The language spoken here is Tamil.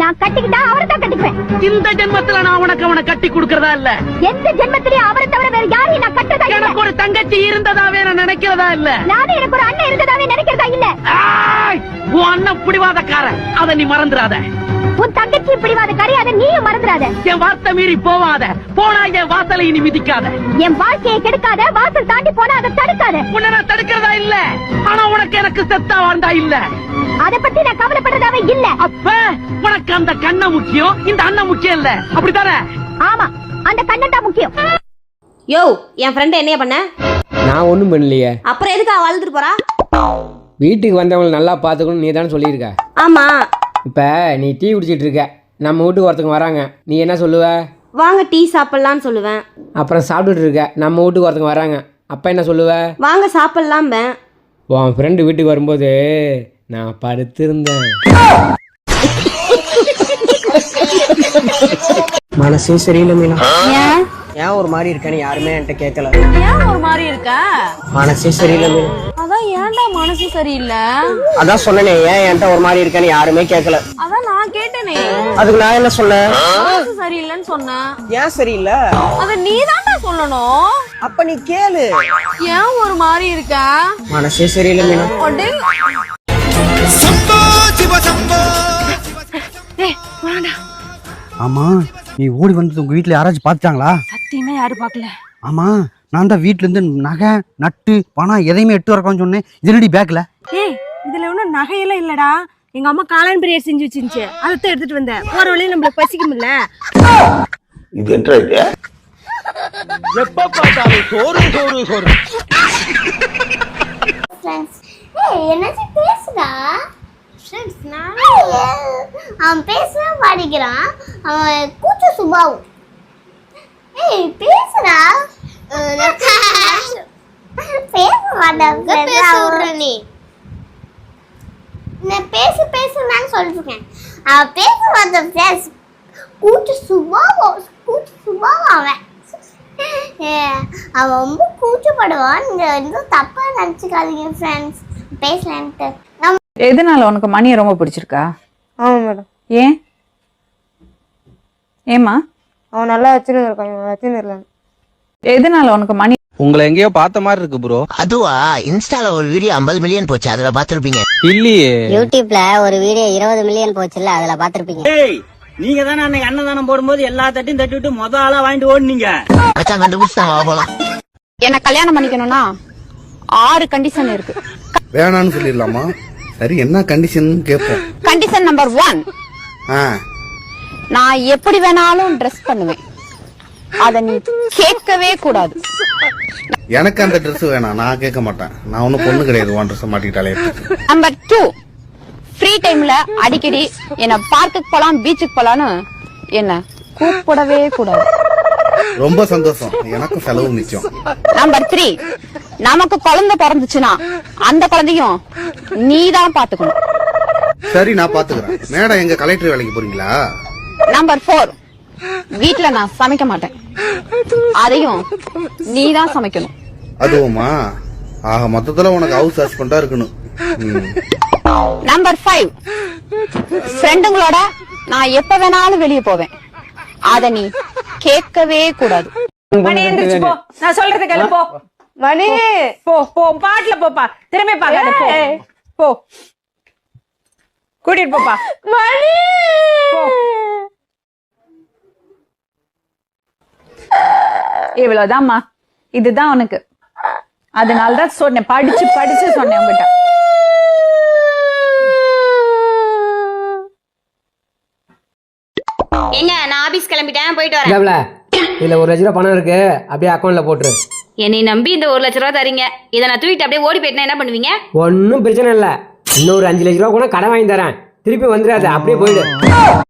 நான் கட்டிக்கிட்டா அவரை தான் கட்டிக்குவேன். இந்த ஜென்மத்துல நான் உனக்கு அவனை கட்டி கொடுக்கறதா இல்ல. எந்த ஜென்மத்திலயும் அவரை தவிர வேற யாரையும் நான் கட்டதா இல்ல. எனக்கு ஒரு தங்கச்சி இருந்ததாவே நான் நினைக்கிறதா இல்ல. நானும் எனக்கு ஒரு அண்ணன் இருந்ததாவே நினைக்கிறதா இல்ல. உன் அண்ணன் பிடிவாதக்காரன், அதை நீ மறந்துடாத. உன் தங்கச்சி பிடிவாதக்காரி, அதை நீயும் மறந்துடாத. என் வார்த்தை மீறி போவாத. போனா என் வாசலை நீ மிதிக்காத. என் வாழ்க்கையை கெடுக்காத. வாசல் தாண்டி போனா அதை தடுக்காத. உன்னை நான் தடுக்கிறதா இல்ல. ஆனா உனக்கு எனக்கு செத்தா வாழ்ந்தா இல்ல. அதை பத்தி நான் கவலைப்படுறதாவே இல்ல. அப்ப உனக்கு அந்த கண்ண முக்கியம், இந்த அண்ணன் முக்கியம் இல்ல, அப்படித்தானே? ஆமா, அந்த கண்ணன் தான் முக்கியம். யோ, என் ஃப்ரெண்ட் என்னைய பண்ண? நான் ஒன்றும் பண்ணலையே. அப்புறம் எதுக்கு அவ வாழ்ந்துட்டு போறா? வீட்டுக்கு வந்தவங்களை நல்லா பார்த்துக்கணும் நீ தானே சொல்லியிருக்க. ஆமா. இப்போ நீ டீ குடிச்சிட்டு இருக்க, நம்ம வீட்டுக்கு ஒருத்தங்க வராங்க, நீ என்ன சொல்லுவ? வாங்க டீ சாப்பிடலான்னு சொல்லுவேன். அப்புறம் சாப்பிட்டுட்டு இருக்க, நம்ம வீட்டுக்கு ஒருத்தங்க வராங்க, அப்போ என்ன சொல்லுவ? வாங்க சாப்பிடலாம். உன் ஃப்ரெண்டு வீட்டுக்கு வரும்போது நான் படுத்திருந்தேன். மனசே சரியில்லை மீனா. ஏன் ஒரு மாதிரி இருக்கேன்னு யாருமே என்கிட்ட கேட்கல. ஏன் ஒரு மாதிரி இருக்க? மனசே சரியில்லை மீனா. அதான் ஏன்டா மனசு சரியில்லை? அதான் சொன்னேனே, ஏன் என்கிட்ட ஒரு மாதிரி இருக்கேன்னு யாருமே கேட்கல. அதான் நான் கேட்டேனே, அதுக்கு நான் என்ன சொன்னேன்? மனசு சரியில்லைன்னு சொன்னேன். ஏன் சரியில்லை? அத நீ தான்டா சொல்லணும். அப்ப நீ கேளு. ஏன் ஒரு மாதிரி இருக்க? மனசே சரியில்லை மீனா. ஆமா, நீ ஓடி வந்தது உங்க வீட்டுல யாராச்சும் பாத்துட்டாங்களா? சத்தியமே யாரும் பாக்கல. ஆமா, நான் தான் வீட்டுல இருந்து நகை நட்டு பணம் எதையுமே எட்டு வரக்கான்னு சொன்னேன். இதனடி பேக்ல. ஏய், இதுல ஒன்னும் நகையெல்லாம் இல்லடா. எங்க அம்மா காளான் பிரியாணி செஞ்சு வச்சிருந்துச்சு, அதை எடுத்துட்டு வந்தேன். போற வழியில நம்மளுக்கு பசிக்கும்ல. இது என்ன இது? எப்ப பார்த்தாலும் சோறு சோறு சோறு. என்னாச்சு பேசுடா. அவன் பேசுறான் படிக்கிறான். அவன் கூச்ச சுபாவம். ஏய் பேசுடா. பேச மாட்டேன். நீ பேசு பேசுன்னு சொல்லிட்டு இருக்கேன். அவன் பேச மாட்டேன். கூச்ச சுபாவம். கூச்ச சுபாவம் அவன். அவன் ரொம்ப கூச்சப்படுவான். நீங்க வந்து தப்பா நினைச்சுக்காதீங்க ஃப்ரெண்ட்ஸ். பேசலான்ட்டு. எதனால உனக்கு மணியை ரொம்ப பிடிச்சிருக்கா? ஆமா மேடம். ஏன்? ஏமா அவன் நல்லா வச்சுருக்கான். எதனால உனக்கு மணி? உங்களை எங்கேயோ பார்த்த மாதிரி இருக்கு ப்ரோ. அதுவா, இன்ஸ்டால ஒரு வீடியோ 50 மில்லியன் போச்சு, அதுல பாத்துருப்பீங்க. இல்லையே. யூடியூப்ல ஒரு வீடியோ 20 மில்லியன் போச்சுல்ல, அதுல பாத்துருப்பீங்க. நீங்க தானே அன்னைக்கு அன்னதானம் போடும்போது எல்லா தட்டையும் தட்டி விட்டு மொத ஆளா வாங்கிட்டு ஓடுனீங்க. மச்சான் கண்டுபிடிச்சாங்க போலாம். என்ன கல்யாணம் பண்ணிக்கணும்னா 6 கண்டிஷன் இருக்கு. வேணான்னு சொல்லிடலாமா? சரி, என்ன கண்டிஷன் கேட்போம். கண்டிஷன் நம்பர் 1, நான் எப்படி வேணாலும் ட்ரெஸ் பண்ணுவேன், அத நீ கேட்கவே கூடாது. எனக்கு அந்த ட்ரெஸ் வேணாம், நான் கேட்க மாட்டேன். நான் ஒன்னும் பொண்ணு கிடையாது, உன் ட்ரெஸ் மாட்டிக்கிட்டாலே. நம்பர் 2, ஃப்ரீ டைம்ல அடிக்கடி என்ன பார்க்குக்கு போலாம், பீச்சுக்கு போலான்னு என்ன கூப்பிடவே கூடாது. ரொம்ப சந்தோஷம், எனக்கும் செலவு மிச்சம். நம்பர் 3, நமக்கு குழந்தை பிறந்துச்சுன்னா அந்த குழந்தையும் நீதான் பாத்துக்கணும். சரி, நான் பாத்துக்கிறேன். மேடம், எங்க கலெக்டர் வேலைக்கு போறீங்களா? நம்பர் 4, வீட்டுல நான் சமைக்க மாட்டேன், அதையும் நீதான் சமைக்கணும். அதுவுமா? ஆக மொத்தத்துல உனக்கு ஹவுஸ் ஹஸ்பண்டா இருக்கணும். நம்பர் 5, ஃப்ரெண்டுங்களோட நான் எப்ப வேணாலும் வெளியே போவேன், அத நீ கேட்கவே கூடாது. மணி எந்திரிச்சு போ, நான் சொல்றது கேளு. போ மணி, போ போ, பாட்டுல போப்பா. திரும்பி பாக்காத. போ, கூட்டிட்டு போப்பா. மணி, இவ்வளவுதான்மா, இதுதான் உனக்கு. அதனாலதான் சொன்னேன், படிச்சு படிச்சு சொன்னேன் உங்ககிட்ட. எங்க நான் ஆபீஸ் கிளம்பிட்டேன், போயிட்டு வரேன். இதுல 1 லட்ச ரூபா பணம் இருக்கு, அப்படியே அக்கௌண்ட்ல போட்டுரு. என்னை நம்பி இந்த 1 லட்ச ரூபா தரீங்க, இதை நான் தூக்கிட்டு அப்படியே ஓடி போயிட்டேன்னா என்ன பண்ணுவீங்க? ஒன்னும் பிரச்சனை இல்ல, இன்னொரு 5 லட்ச ரூபா கூட கடன் வாங்கி தரேன், திருப்பி வந்துடாத, அப்படியே போயிடு.